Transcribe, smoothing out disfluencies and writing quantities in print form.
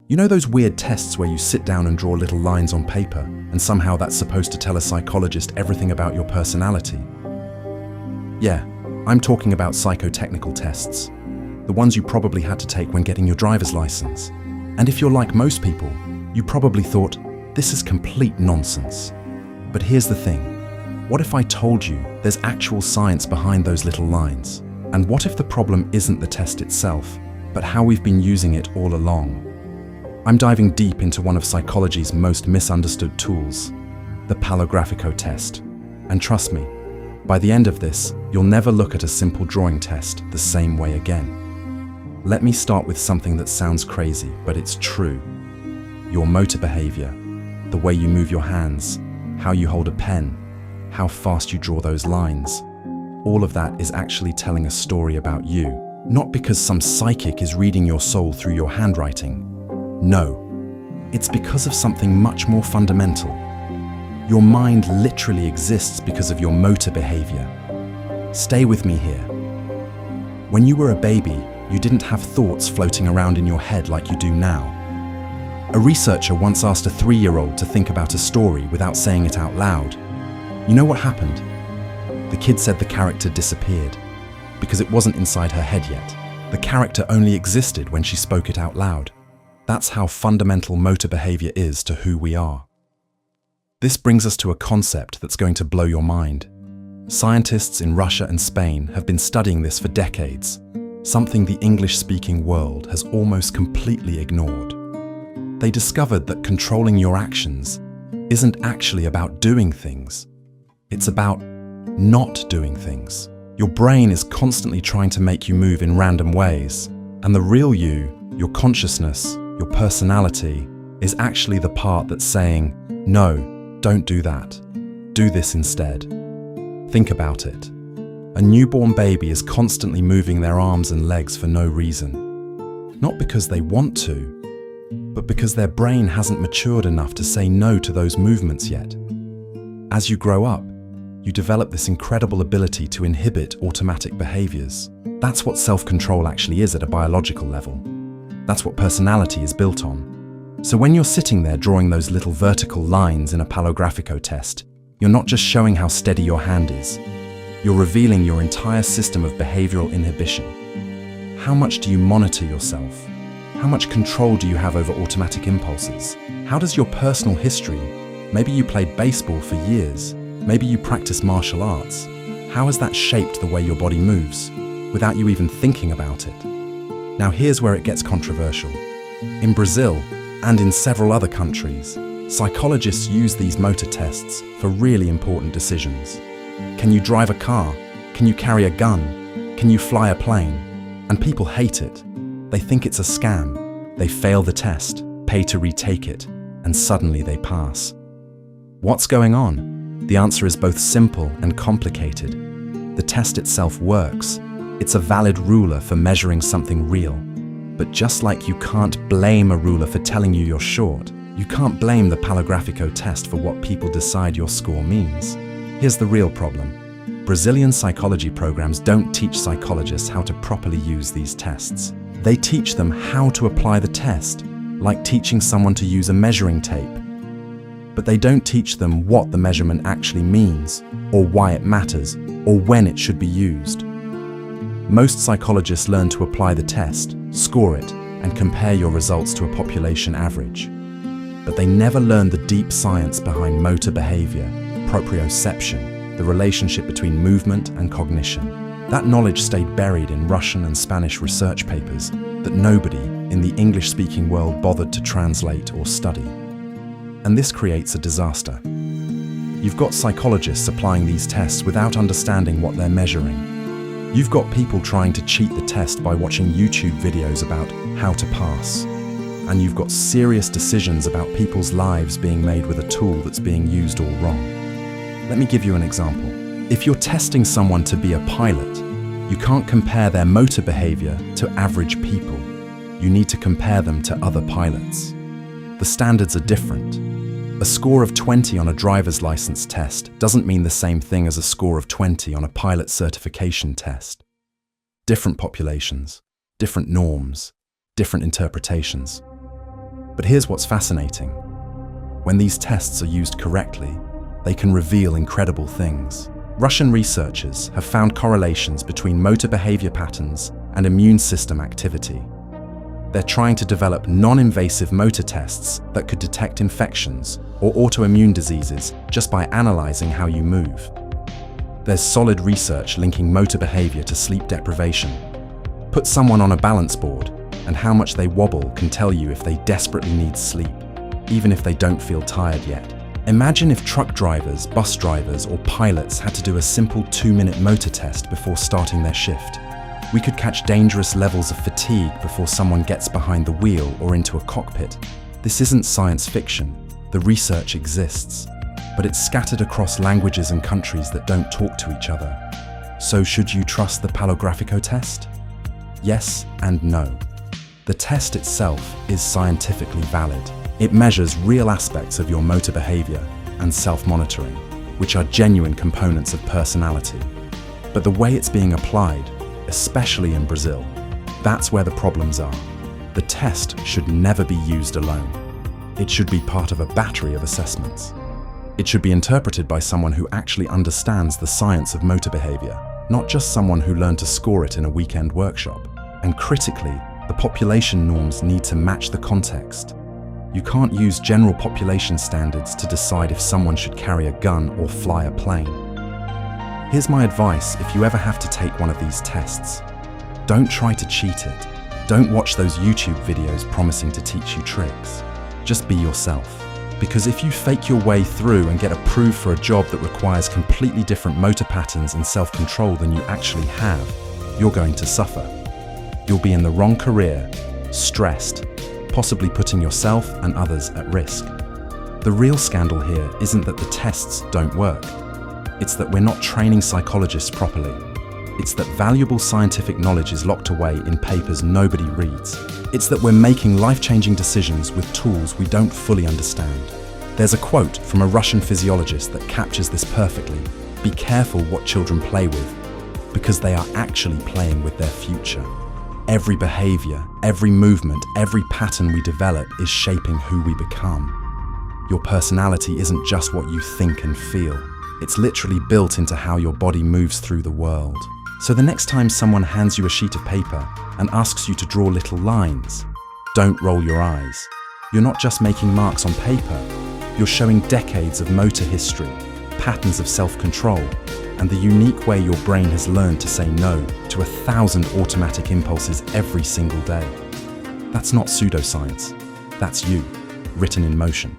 You know those weird tests where you sit down and draw little lines on paper, and somehow that's supposed to tell a psychologist everything about your personality? Yeah, I'm talking about psychotechnical tests, the ones you probably had to take when getting your driver's license. And if you're like most people, you probably thought, this is complete nonsense. But here's the thing. What if I told you there's actual science behind those little lines? And what if the problem isn't the test itself, but how we've been using it all along? I'm diving deep into one of psychology's most misunderstood tools, the Palográfico Test. And trust me, by the end of this, you'll never look at a simple drawing test the same way again. Let me start with something that sounds crazy, but it's true. Your motor behavior, the way you move your hands, how you hold a pen, how fast you draw those lines. All of that is actually telling a story about you, not because some psychic is reading your soul through your handwriting. No, it's because of something much more fundamental. Your mind literally exists because of your motor behavior. Stay with me here. When you were a baby, you didn't have thoughts floating around in your head like you do now. A researcher once asked a 3-year-old to think about a story without saying it out loud. You know what happened? The kid said the character disappeared because it wasn't inside her head yet. The character only existed when she spoke it out loud. That's how fundamental motor behavior is to who we are. This brings us to a concept that's going to blow your mind. Scientists in Russia and Spain have been studying this for decades, something the English-speaking world has almost completely ignored. They discovered that controlling your actions isn't actually about doing things. It's about not doing things. Your brain is constantly trying to make you move in random ways, and the real you, your consciousness, your personality, is actually the part that's saying, no, don't do that. Do this instead. Think about it. A newborn baby is constantly moving their arms and legs for no reason. Not because they want to, but because their brain hasn't matured enough to say no to those movements yet. As you grow up, you develop this incredible ability to inhibit automatic behaviors. That's what self-control actually is at a biological level. That's what personality is built on. So when you're sitting there drawing those little vertical lines in a Palográfico test, you're not just showing how steady your hand is. You're revealing your entire system of behavioral inhibition. How much do you monitor yourself? How much control do you have over automatic impulses? How does your personal history, maybe you played baseball for years, maybe you practice martial arts, how has that shaped the way your body moves, without you even thinking about it? Now here's where it gets controversial. In Brazil, and in several other countries, psychologists use these motor tests for really important decisions. Can you drive a car? Can you carry a gun? Can you fly a plane? And people hate it. They think it's a scam. They fail the test, pay to retake it, and suddenly they pass. What's going on? The answer is both simple and complicated. The test itself works. It's a valid ruler for measuring something real. But just like you can't blame a ruler for telling you you're short, you can't blame the Palográfico test for what people decide your score means. Here's the real problem. Brazilian psychology programs don't teach psychologists how to properly use these tests. They teach them how to apply the test, like teaching someone to use a measuring tape. But they don't teach them what the measurement actually means, or why it matters, or when it should be used. Most psychologists learn to apply the test, score it, and compare your results to a population average. But they never learn the deep science behind motor behavior, proprioception, the relationship between movement and cognition. That knowledge stayed buried in Russian and Spanish research papers that nobody in the English-speaking world bothered to translate or study. And this creates a disaster. You've got psychologists applying these tests without understanding what they're measuring. You've got people trying to cheat the test by watching YouTube videos about how to pass. And you've got serious decisions about people's lives being made with a tool that's being used all wrong. Let me give you an example. If you're testing someone to be a pilot, you can't compare their motor behavior to average people. You need to compare them to other pilots. The standards are different. A score of 20 on a driver's license test doesn't mean the same thing as a score of 20 on a pilot certification test. Different populations, different norms, different interpretations. But here's what's fascinating. When these tests are used correctly, they can reveal incredible things. Russian researchers have found correlations between motor behavior patterns and immune system activity. They're trying to develop non-invasive motor tests that could detect infections or autoimmune diseases just by analyzing how you move. There's solid research linking motor behavior to sleep deprivation. Put someone on a balance board, and how much they wobble can tell you if they desperately need sleep, even if they don't feel tired yet. Imagine if truck drivers, bus drivers, or pilots had to do a simple 2-minute motor test before starting their shift. We could catch dangerous levels of fatigue before someone gets behind the wheel or into a cockpit. This isn't science fiction. The research exists, but it's scattered across languages and countries that don't talk to each other. So should you trust the Palográfico test? Yes and no. The test itself is scientifically valid. It measures real aspects of your motor behavior and self-monitoring, which are genuine components of personality. But the way it's being applied, especially in Brazil, that's where the problems are. The test should never be used alone. It should be part of a battery of assessments. It should be interpreted by someone who actually understands the science of motor behavior, not just someone who learned to score it in a weekend workshop. And critically, the population norms need to match the context. You can't use general population standards to decide if someone should carry a gun or fly a plane. Here's my advice if you ever have to take one of these tests. Don't try to cheat it. Don't watch those YouTube videos promising to teach you tricks. Just be yourself. Because if you fake your way through and get approved for a job that requires completely different motor patterns and self-control than you actually have, you're going to suffer. You'll be in the wrong career, stressed, possibly putting yourself and others at risk. The real scandal here isn't that the tests don't work. It's that we're not training psychologists properly. It's that valuable scientific knowledge is locked away in papers nobody reads. It's that we're making life-changing decisions with tools we don't fully understand. There's a quote from a Russian physiologist that captures this perfectly. Be careful what children play with, because they are actually playing with their future. Every behavior, every movement, every pattern we develop is shaping who we become. Your personality isn't just what you think and feel. It's literally built into how your body moves through the world. So the next time someone hands you a sheet of paper and asks you to draw little lines, don't roll your eyes. You're not just making marks on paper, you're showing decades of motor history, patterns of self-control, and the unique way your brain has learned to say no to 1,000 automatic impulses every single day. That's not pseudoscience. That's you, written in motion.